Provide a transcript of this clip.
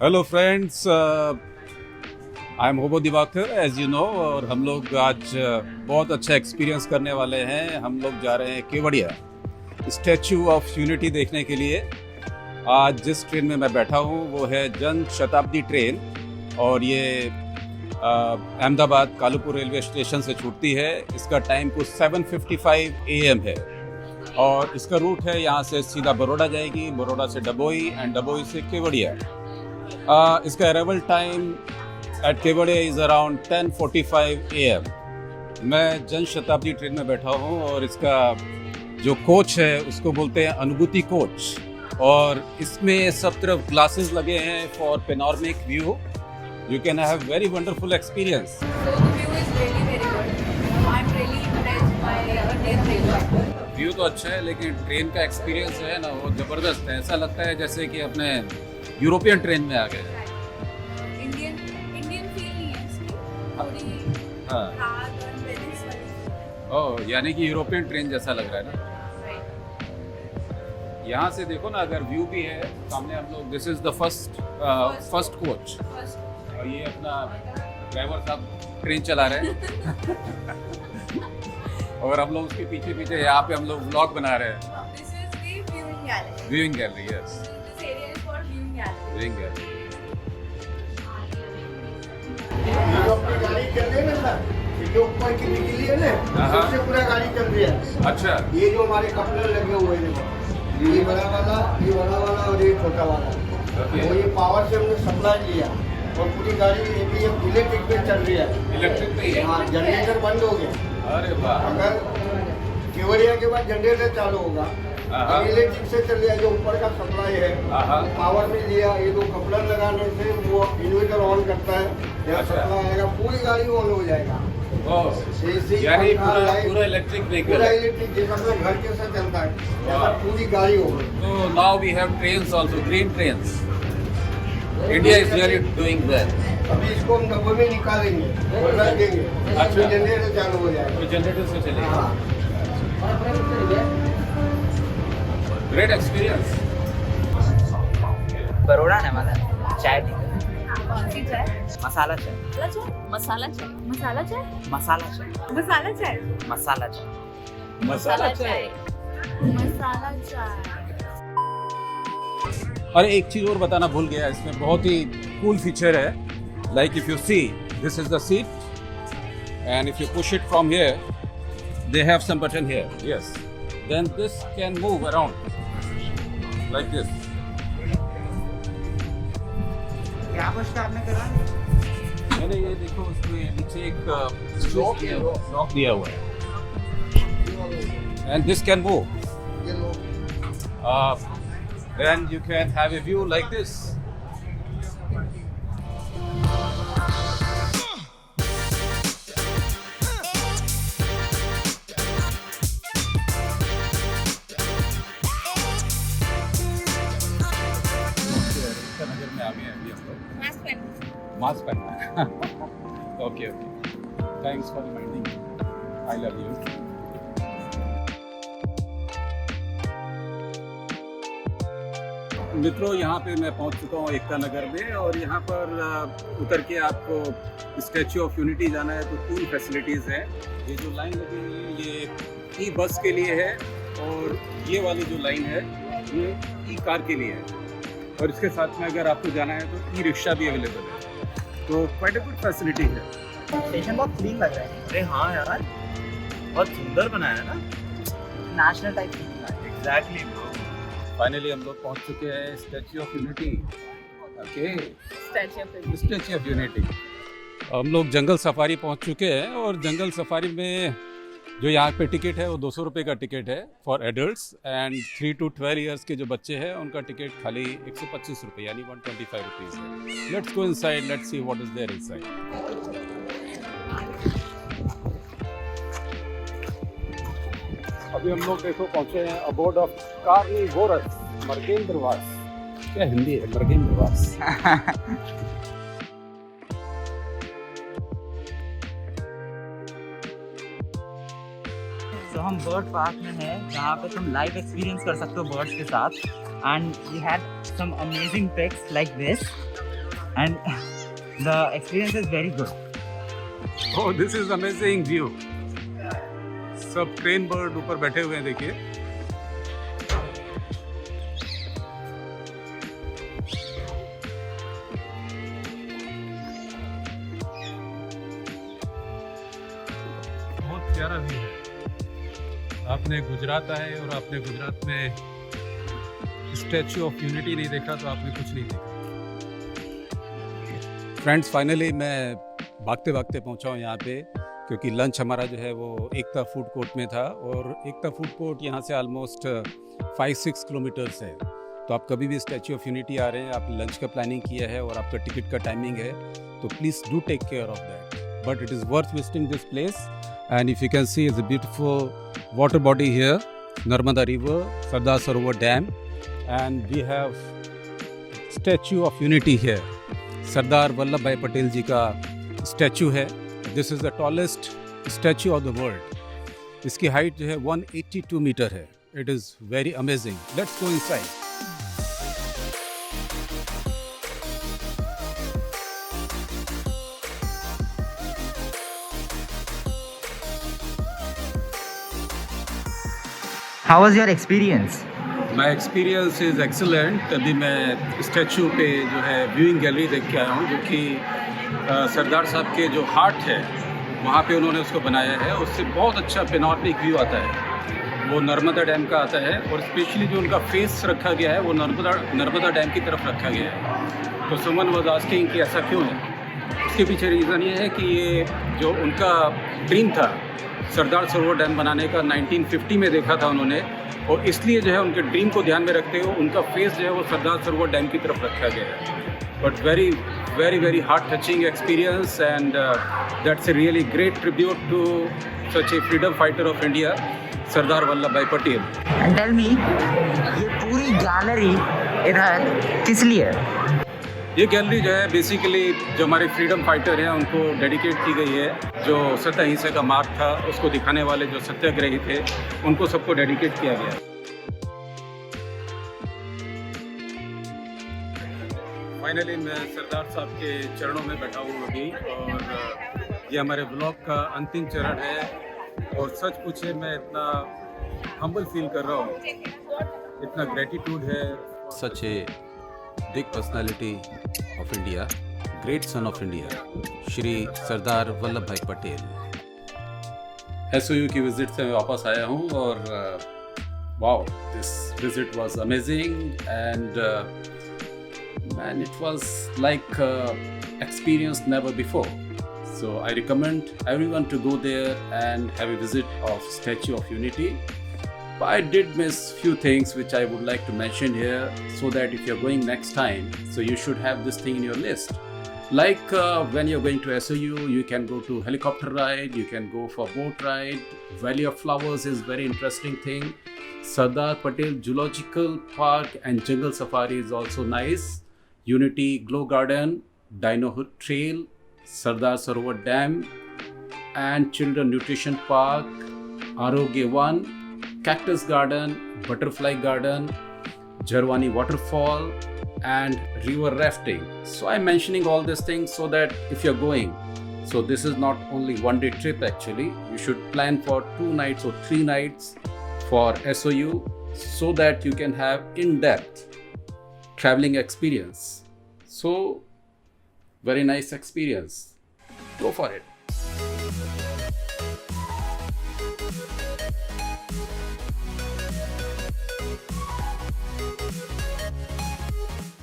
Hello friends, I am होबो Diwakar as you know. और हम लोग आज बहुत अच्छा एक्सपीरियंस करने वाले हैं। हम लोग जा रहे हैं केवड़िया स्टैचू ऑफ यूनिटी देखने के लिए। आज जिस ट्रेन में मैं बैठा हूँ वो है जन शताब्दी ट्रेन, और ये अहमदाबाद कालूपुर रेलवे स्टेशन से छूटती है। इसका टाइम कुछ 7:55 AM है और इसका रूट है यहाँ से सीधा बड़ौदा जाएगी, बड़ौदा से डबोई एंड डबोई से केवड़िया। इसका arrival time at Kevadia is around 10:45 AM। मैं जन शताब्दी ट्रेन में बैठा हूँ और इसका जो कोच है उसको बोलते हैं अनुभूति कोच, और इसमें सब तरफ ग्लासेस लगे हैं for panoramic view. You can have very wonderful experience. So the view is really very good. I'm really impressed by train. View तो अच्छा है लेकिन ट्रेन का एक्सपीरियंस है ना वो ज़बरदस्त है। ऐसा लगता है जैसे कि अपने यूरोपियन ट्रेन में आ गए। Indian feel नहीं है इसकी, थोड़ी हाँ, राग और वेनिस वाली। ओह, यानी कि यूरोपियन ट्रेन जैसा लग रहा है ना। Right. यहाँ से देखो ना, अगर व्यू भी है सामने हम लोग। This is the first coach, First. और ये अपना ड्राइवर साहब ट्रेन चला रहे हैं और हम लोग उसके पीछे पीछे यहाँ पे हम लोग व्लॉग बना रहे हैं। This is the viewing gallery. Viewing gallery, yes, This area is called viewing gallery. Viewing gallery. ये जो अपनी गाड़ी चल रही है ना सर, ये जो ऊपर की निकली है ना, हाँ। उससे पूरा गाड़ी चल रही है। अच्छा, ये जो हमारे कपड़े लगे हुए हैं देखो, ये बड़ा वाला और ये छोटा वाला। ओके। वो ये पावर से हमने सप्लाई लिया और पूरी गाड़ी अभी ये इलेक्ट्रिक पे चल रही है। इलेक्ट्रिक पे ही है। हाँ, जनरेटर बंद हो गया। अरे वाह, अगर केवड़िया के बाद जनरेटर चालू होगा, हाँ। इलेक्ट्रिक से चल रहा है। जो ऊपर का सप्लाई है हाँ। पावर में लिया, ये दो कपड़ा लगाने से वो इन्वर्टर ऑन करता है, जब अच्छा। सप्लाई आएगा पूरी गाड़ी ऑन हो जाएगा। ओह, AC, यानी पंखा, लाइट, पूरा इलेक्ट्रिक व्हीकल पूरा है। इलेक्ट्रिक जैसा अपना घर के साथ चलता है, ऐसा वाह। पूरी गाड़ी हो गई। So now we have trains also, green trains. India is really doing well. अभी इसको हम डब्बे में निकालेंगे और रख देंगे, अच्छा। जनरेटर चालू हो जाएगा। तो जनरेटर से चलेगा। हाँ। Great experience. बरोड़ा ने मतलब चाय पी कौन सी चाय? मसाला चाय मसाला चाय? मसाला चाय? मसाला चाय? मसाला चाय मसाला चाय? मसाला चाय मसाला चाय। अरे एक चीज और बताना भूल गया, इसमें बहुत ही कूल फीचर है। Like if you see, this is the seat and if you push it from here, they have some button here, yes, then this can move around like this. क्या पूछता आपने करा? मैंने ये देखो, उसमें नीचे एक लॉक दिया हुआ है एंड दिस कैन मूव ये लोग and you can have a view like this. नजर में आ गया अभी हम लोग मास्क पहन। मास्क पहनना है। Okay okay, thanks for reminding, I love you. मित्रों, यहाँ पे मैं पहुँच चुका हूँ एकता नगर में, और यहाँ पर उतर के आपको स्टैचू ऑफ यूनिटी जाना है तो 3 फैसिलिटीज़ हैं। ये जो लाइन लगी हुई है ये ई बस के लिए है, और ये वाली जो लाइन है ये ई कार के लिए है, और इसके साथ में अगर आपको जाना है तो ई रिक्शा भी अवेलेबल है। तो क्वाइट अ गुड फैसिलिटी है। स्टेशन बहुत क्लीन लग रहा है। अरे हाँ यार, बहुत सुंदर बनाया है ना। नेशनल टाइप की एग्जैक्टली ब्रो। फाइनली हम लोग पहुँच चुके हैं statue of unity. Okay, Statue of Liberty. Statue of unity. हम लोग जंगल सफारी पहुंच चुके हैं, और जंगल सफारी में जो यहाँ पे टिकट है वो 200 रुपये का टिकट है for adults, and 3 to 12 years के जो बच्चे हैं उनका टिकट खाली 125 रुपये यानी 125 रुपीज़ है। Let's go inside, let's see what is there inside. अभी हम लोग देखो पहुंचे हैं अबोर्ड ऑफ कार्निवोरस मर्गेंद्रवास। क्या हिंदी है मर्गेंद्रवास? तो हम बर्ड पार्क में हैं जहाँ पे तुम लाइव एक्सपीरियंस कर सकते हो बर्ड्स के साथ, and we had some amazing pics like this. and the experience is very good. Oh, this is amazing view. सब ट्रेन बर्ड ऊपर बैठे हुए हैं, देखिए. बहुत प्यारा व्यू है. आपने गुजरात आए और आपने गुजरात में स्टैच्यू ऑफ यूनिटी नहीं देखा तो आपने कुछ नहीं देखा. फ्रेंड्स, फाइनली मैं भागते भागते पहुंचा हूं यहाँ पे, क्योंकि लंच हमारा जो है वो एकता फूड कोर्ट में था, और एकता फूड कोर्ट यहाँ से ऑलमोस्ट 5-6 किलोमीटर्स है. तो आप कभी भी स्टैच्यू ऑफ यूनिटी आ रहे हैं, आप लंच का प्लानिंग किया है और आपका टिकट का टाइमिंग है, तो please do take care of that. But it is worth visiting this place. And if you can see it's a beautiful water body here, Narmada river, Sardar Sarovar dam, and we have statue of unity here. Sardar Vallabh bhai Patel ji का statue है. This is the tallest statue of the world. इसकी height जो है 182 metre है. It is very amazing. Let's go inside. How was your experience? My experience is excellent. अभी मैं statue पे जो है व्यूइंग गैलरी देख के आया हूँ, जो कि सरदार साहब के जो हार्ट है वहाँ पे उन्होंने उसको बनाया है. उससे बहुत अच्छा पेनोरमिक व्यू आता है. वो नर्मदा डैम का आता है, और स्पेशली जो उनका फेस रखा गया है वो नर्मदा डैम की तरफ रखा गया है. तो समवन वाज आस्किंग कि ऐसा क्यों है. उसके पीछे रीज़न ये है कि ये जो उनका ड्रीम था सरदार सरोवर डैम बनाने का 1950 में देखा था उन्होंने, और इसलिए जो है उनके ड्रीम को ध्यान में रखते हुए उनका फेस जो है वो सरदार सरोवर डैम की तरफ रखा गया है. But very very very heart touching experience, and that's a really great tribute to such a freedom fighter of India, Sardar Vallabh Bhai Patel. And tell me, ये पूरी गैलरी इधर किस लिए? ये गैलरी जो है बेसिकली जो हमारे फ्रीडम फाइटर हैं उनको डेडिकेट की गई है. जो सत्य अहिंसा का मार्ग था उसको दिखाने वाले जो सत्याग्रही थे उनको सबको डेडिकेट किया गया. फाइनली मैं सरदार साहब के चरणों में बैठा हूँ अभी, और ये हमारे ब्लॉग का अंतिम चरण है. और सच पूछे मैं इतना हम्बल फील कर रहा हूँ, इतना ग्रेटिट्यूड है. Such a big personality of India, great son of India, Shri Sardar Vallabh bhai Patel. SOU की विजिट से मैं वापस आया हूँ, और wow, this visit was amazing, and and it was like experience never before. So I recommend everyone to go there and have a visit of Statue of Unity. But I did miss few things which I would like to mention here, so that if you're going next time, so you should have this thing in your list. Like when you're going to SOU, you can go to helicopter ride, you can go for boat ride. Valley of Flowers is very interesting thing. Sardar Patel Zoological Park and Jungle Safari is also nice. Unity Glow Garden, Dino Hood Trail, Sardar Sarovar Dam, and Children Nutrition Park, Arogya 1, Cactus Garden, Butterfly Garden, Jarwani Waterfall, and river rafting. So I'm mentioning all these things so that if you're going, so this is not only one-day trip actually, you should plan for 2 nights or 3 nights for SOU, so that you can have in-depth traveling experience. So very nice experience. Go for it.